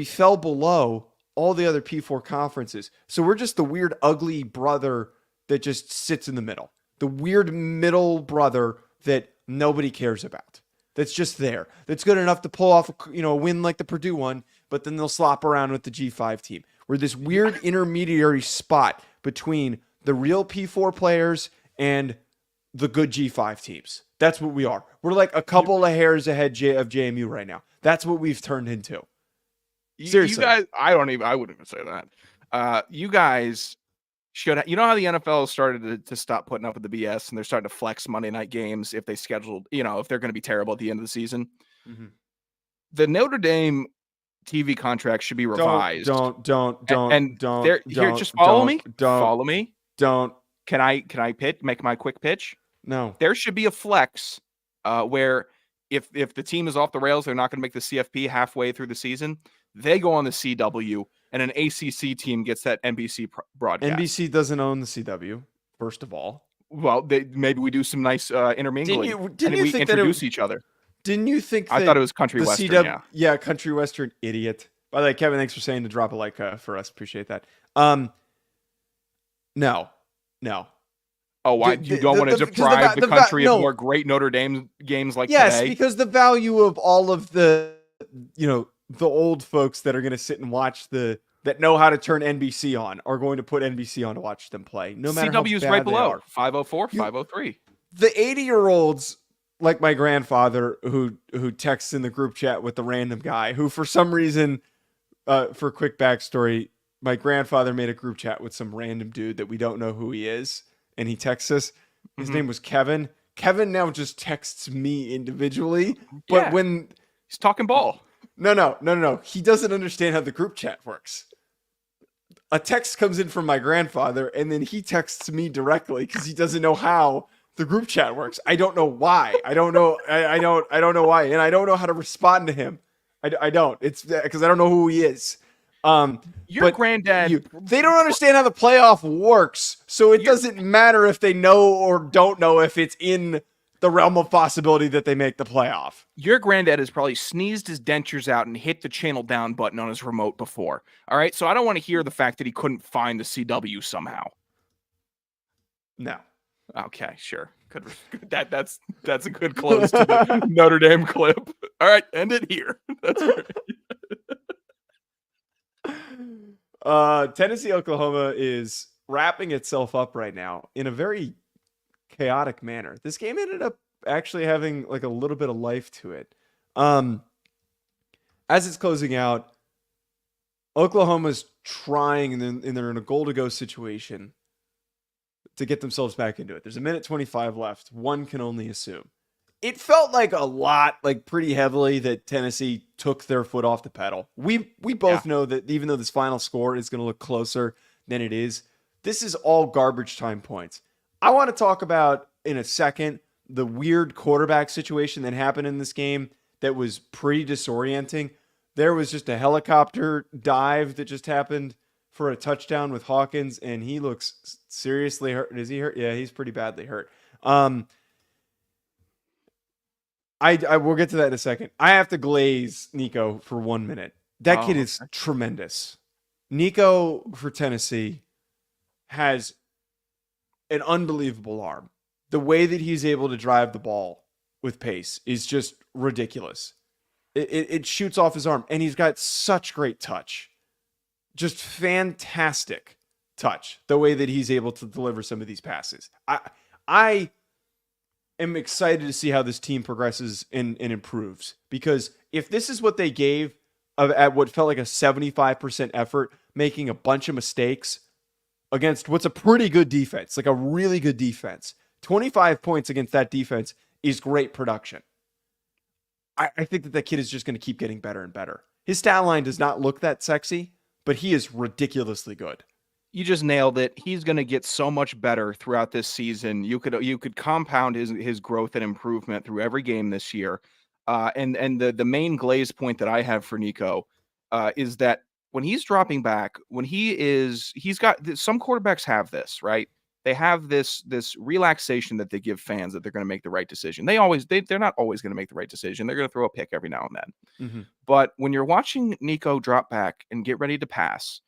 fell below all the other P4 conferences. So we're just the weird, ugly brother that just sits in the middle. The weird middle brother that nobody cares about. That's just there. That's good enough to pull off a win like the Purdue one, but then they'll slop around with the G5 team. We're this weird intermediary spot between the real P4 players and the good G5 teams. That's what we are. We're like a couple of hairs ahead of JMU right now. That's what we've turned into. Seriously. You guys, I wouldn't even say that. You guys should, you know how the NFL started to stop putting up with the BS and they're starting to flex Monday night games if they scheduled, if they're going to be terrible at the end of the season. Mm-hmm. The Notre Dame TV contract should be revised. Don't. Just follow me. Follow me. Don't. Can I make my quick pitch? No. There should be a flex where if the team is off the rails, they're not going to make the CFP halfway through the season. They go on the CW, and an ACC team gets that NBC broadcast. NBC doesn't own the CW, first of all. Well, maybe we do some nice intermingling. Didn't you think introduce each other? Didn't you think? I thought it was Country Western. Yeah, Country Western, idiot. By the way, Kevin, thanks for saying to drop a like for us. Appreciate that. No. Oh, why you don't want to deprive the country of more great Notre Dame games like today? Yes, because the value of all of the the old folks that are going to sit and watch that know how to turn NBC on are going to put NBC on to watch them play. No matter CW is how bad right below. they are. 504, 503. The 80-year-olds like my grandfather who texts in the group chat with the random guy who, for some reason, for quick backstory, my grandfather made a group chat with some random dude that we don't know who he is, and he texts us. His name was Kevin. Kevin now just texts me individually, but when he's talking ball. No. He doesn't understand how the group chat works. A text comes in from my grandfather, and then he texts me directly because he doesn't know how the group chat works. I don't know why. I don't know why, and I don't know how to respond to him. I don't. It's because I don't know who he is. Your granddad. They don't understand how the playoff works, so it doesn't matter if they know or don't know if it's in the realm of possibility that they make the playoff. Your granddad has probably sneezed his dentures out and hit the channel down button on his remote before. All right, so I don't want to hear the fact that he couldn't find the CW somehow. No. Okay, sure. That's a good close to the Notre Dame clip. All right, end it here. That's right. Tennessee, Oklahoma is wrapping itself up right now in a very chaotic manner. This game ended up actually having like a little bit of life to it. As it's closing out, Oklahoma's trying, and they're in a goal-to-go situation to get themselves back into it. There's 1:25 left. One can only assume. It felt like a lot, like pretty heavily, that Tennessee took their foot off the pedal. We both know that even though this final score is going to look closer than it is, this is all garbage time points. I want to talk about in a second the weird quarterback situation that happened in this game that was pretty disorienting. There was just a helicopter dive that just happened for a touchdown with Hawkins, and he looks seriously hurt. Is he hurt? Yeah, he's pretty badly hurt. I will get to that in a second. I have to glaze Nico for 1 minute. That kid is tremendous. Nico for Tennessee has an unbelievable arm. The way that he's able to drive the ball with pace is just ridiculous. It shoots off his arm, and he's got such great touch. Just fantastic touch, the way that he's able to deliver some of these passes. I am excited to see how this team progresses and improves, because if this is what they gave at what felt like a 75% effort, making a bunch of mistakes against what's a pretty good defense, like a really good defense, 25 points against that defense is great production. I think that kid is just going to keep getting better and better. His stat line does not look that sexy, but he is ridiculously good. You just nailed it. He's going to get so much better throughout this season. You could compound his growth and improvement through every game this year. And the main glaze point that I have for Nico is that when he's dropping back, he's got some quarterbacks have this, right? They have this relaxation that they give fans that they're going to make the right decision. They're not always going to make the right decision. They're going to throw a pick every now and then. Mm-hmm. But when you're watching Nico drop back and get ready to pass,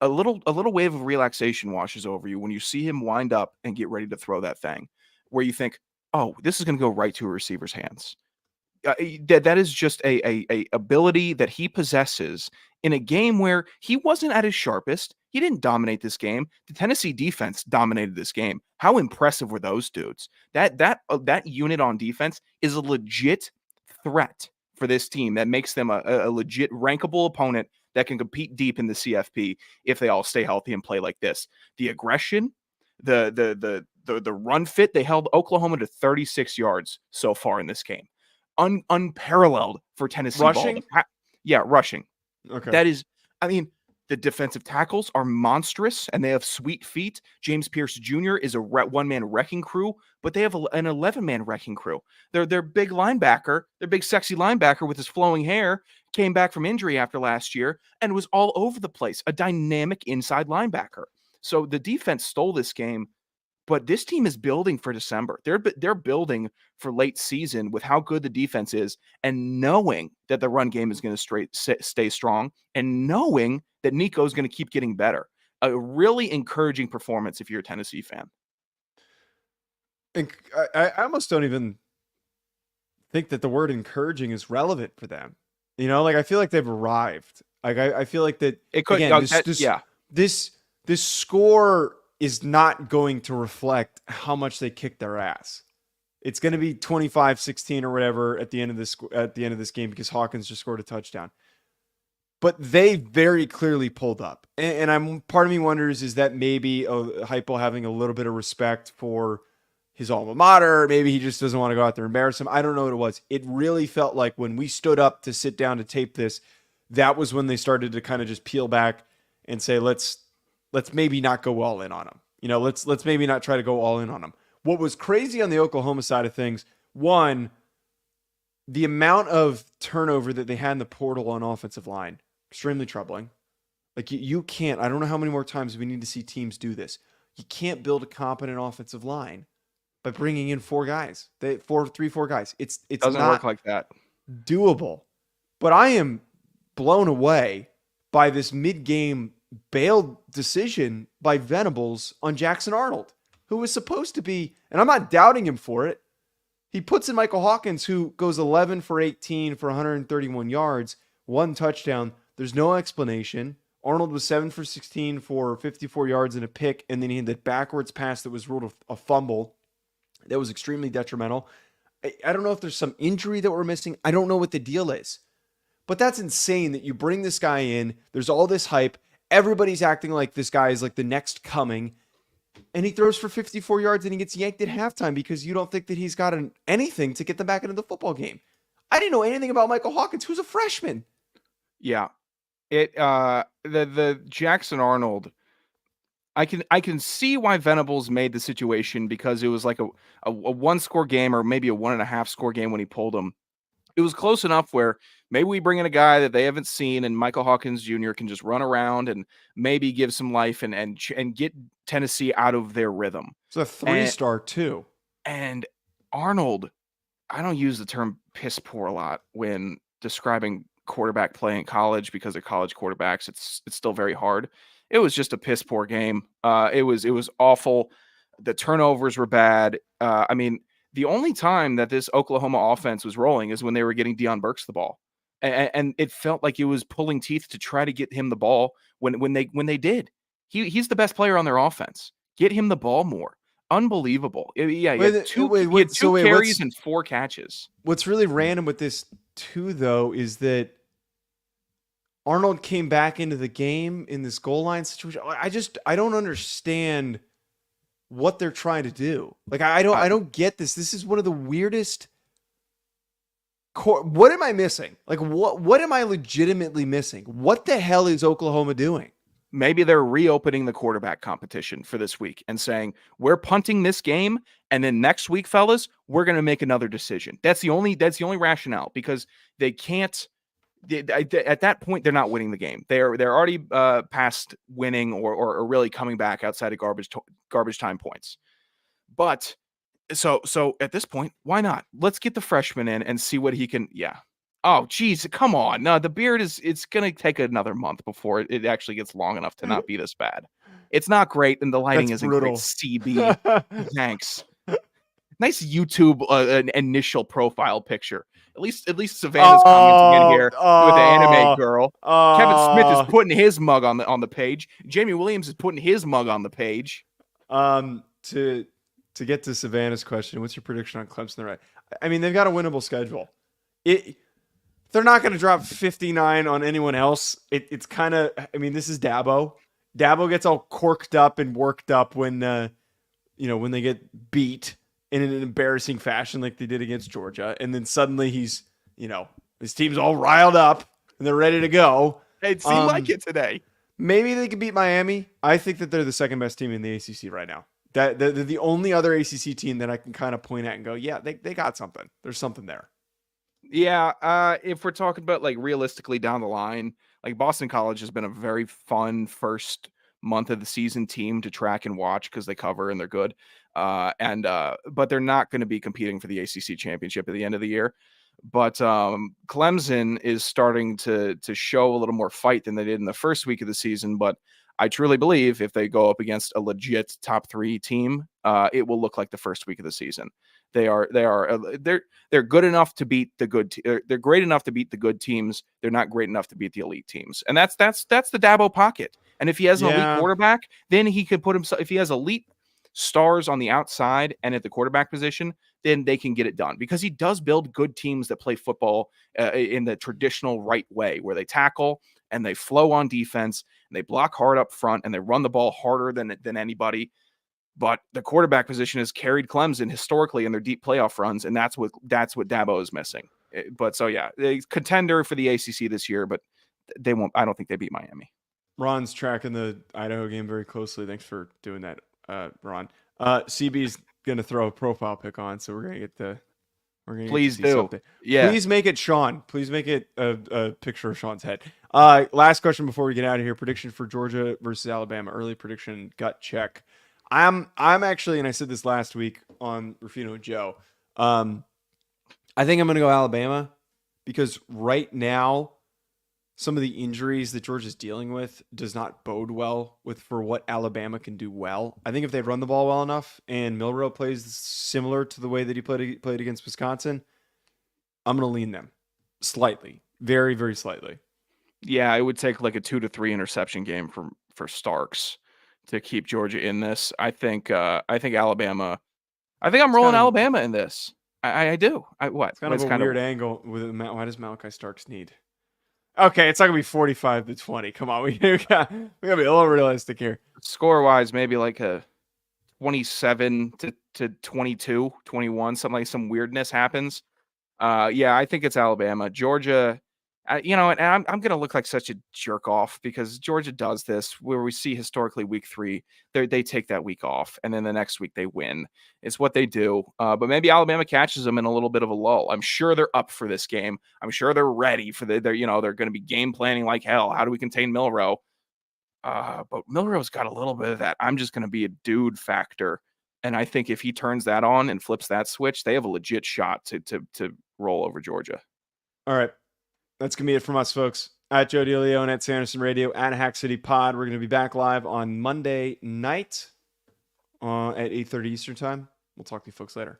a little wave of relaxation washes over you when you see him wind up and get ready to throw that thing, where you think, oh, this is going to go right to a receiver's hands. That is just a ability that he possesses in a game where he wasn't at his sharpest. He didn't dominate this game. The Tennessee defense dominated this game. How impressive were those dudes? That unit on defense is a legit threat for this team that makes them a legit rankable opponent that can compete deep in the CFP if they all stay healthy and play like this. The aggression, the run fit, they held Oklahoma to 36 yards so far in this game. Unparalleled for Tennessee. Rushing? Yeah, rushing. Okay. That is, I mean, the defensive tackles are monstrous and they have sweet feet. James Pierce Jr. is a one-man wrecking crew, but they have an 11-man wrecking crew. Their big linebacker, their big sexy linebacker with his flowing hair, came back from injury after last year and was all over the place, a dynamic inside linebacker. So the defense stole this game, but this team is building for December. They're building for late season with how good the defense is, and knowing that the run game is going to stay strong, and knowing that Nico is going to keep getting better. A really encouraging performance if you're a Tennessee fan. And I almost don't even think that the word encouraging is relevant for them. You know, like I feel like they've arrived. Like I feel like that It could, again, yeah. This score is not going to reflect how much they kicked their ass. It's going to be 25-16 or whatever at the end of this game because Hawkins just scored a touchdown. But they very clearly pulled up. And part of me wonders, is that maybe Heupel having a little bit of respect for his alma mater? Maybe he just doesn't want to go out there and embarrass him. I don't know what it was. It really felt like when we stood up to sit down to tape this, that was when they started to kind of just peel back and say, let's maybe not go all in on him. You know, let's maybe not try to go all in on him. What was crazy on the Oklahoma side of things, one, the amount of turnover that they had in the portal on offensive line, extremely troubling. Like you can't, I don't know how many more times we need to see teams do this. You can't build a competent offensive line by bringing in four guys. Four guys. It Doesn't not work like that. doable. But I am blown away by this mid-game bailed decision by Venables on Jackson Arnold, who was supposed to be, and I'm not doubting him for it. He puts in Michael Hawkins, who goes 11 for 18 for 131 yards, 1 touchdown. There's no explanation. Arnold was 7 for 16 for 54 yards and a pick, and then he had that backwards pass that was ruled a fumble. That was extremely detrimental. I don't know if there's some injury that we're missing. I don't know what the deal is. But that's insane that you bring this guy in. There's all this hype. Everybody's acting like this guy is like the next coming. And he throws for 54 yards and he gets yanked at halftime because you don't think that he's got anything to get them back into the football game. I didn't know anything about Michael Hawkins, who's a freshman. Yeah. The Jackson Arnold, I can see why Venables made the situation, because it was like a 1-score game, or maybe a 1.5-score game when he pulled him. It was close enough where maybe we bring in a guy that they haven't seen, and Michael Hawkins Jr. can just run around and maybe give some life and get Tennessee out of their rhythm. It's a 3-star too. And Arnold, I don't use the term piss poor a lot when describing quarterback play in college, because of college quarterbacks, it's still very hard. It was just a piss poor game. It was awful. The turnovers were bad. I mean, the only time that this Oklahoma offense was rolling is when they were getting Deion Burks the ball. And it felt like it was pulling teeth to try to get him the ball when they did. He's the best player on their offense. Get him the ball more. Unbelievable. He had Wait, two, wait, he wait, had so 2 wait, carries and 4 catches. What's really random with this too, though, is that Arnold came back into the game in this goal line situation. I don't understand what they're trying to do. Like, I don't get this. This is one of the weirdest. What am I missing? Like, what am I legitimately missing? What the hell is Oklahoma doing? Maybe they're reopening the quarterback competition for this week and saying, we're punting this game, and then next week, fellas, we're going to make another decision. That's the only rationale, because they can't. At that point, they're not winning the game. They're already past winning or really coming back outside of garbage time points. But so at this point, why not? Let's get the freshman in and see what he can. Yeah. Oh, geez, come on. No, the beard it's going to take another month before it actually gets long enough to not be this bad. It's not great, and the lighting That's isn't brutal. great. CB, thanks. Nice YouTube an initial profile picture. At least Savannah's commenting in here with the anime girl. Kevin Smith is putting his mug on the page. Jamie Williams is putting his mug on the page. To get to Savannah's question, what's your prediction on Clemson? Right. I mean, they've got a winnable schedule. They're not going to drop 59 on anyone else. It's kind of, I mean, this is Dabo. Dabo gets all corked up and worked up when when they get beat in an embarrassing fashion like they did against Georgia. And then suddenly his team's all riled up and they're ready to go. It seemed like it today. Maybe they could beat Miami. I think that they're the second best team in the ACC right now. That they're the only other ACC team that I can kind of point at and go, yeah, they got something. There's something there. Yeah, if we're talking about like realistically down the line, like Boston College has been a very fun first month of the season team to track and watch because they cover and they're good. But they're not going to be competing for the ACC championship at the end of the year. But Clemson is starting to show a little more fight than they did in the first week of the season. But I truly believe if they go up against a legit top 3 team, it will look like the first week of the season. They're good enough to beat the good. They're great enough to beat the good teams. They're not great enough to beat the elite teams, and that's the Dabo pocket. And if he has an elite quarterback, then he could put himself. If he has elite stars on the outside and at the quarterback position, then they can get it done because he does build good teams that play football in the traditional right way, where they tackle and they flow on defense and they block hard up front and they run the ball harder than anybody. But the quarterback position has carried Clemson historically in their deep playoff runs, and that's what Dabo is missing. But so yeah, contender for the ACC this year, but they won't. I don't think they beat Miami. Ron's tracking the Idaho game very closely. Thanks for doing that, Ron. CB's gonna throw a profile pic on, so we're gonna get the. Please do. Something. Yeah. Please make it Sean. Please make it a picture of Sean's head. Last question before we get out of here. Prediction for Georgia versus Alabama. Early prediction, gut check. I'm actually, and I said this last week on Rufino and Joe. I think I'm going to go Alabama because right now, some of the injuries that Georgia's dealing with does not bode well for what Alabama can do well. I think if they run the ball well enough and Milroe plays similar to the way that he played against Wisconsin, I'm going to lean them slightly, very, very slightly. Yeah, it would take like a 2 to 3 interception game for Starks to keep Georgia in this. I think Alabama. I think I'm rolling Alabama in this. I do. What? It's kind of a weird angle. Why does Malachi Starks need? Okay, it's not gonna be 45-20. Come on, we gotta be a little realistic here. Score wise, maybe like a 27 to 22, 21, something like some weirdness happens. Yeah, I think it's Alabama. Georgia. And I'm going to look like such a jerk off because Georgia does this where we see historically week 3, they take that week off and then the next week they win. It's what they do. But maybe Alabama catches them in a little bit of a lull. I'm sure they're up for this game. I'm sure they're ready for they're going to be game planning like hell. How do we contain Milroe? But Milroe's got a little bit of that. I'm just going to be a dude factor. And I think if he turns that on and flips that switch, they have a legit shot to roll over Georgia. All right. That's going to be it from us, folks. At Joe DeLeone, at Sanderson Radio, at Hack City Pod. We're going to be back live on Monday night at 8:30 Eastern Time. We'll talk to you folks later.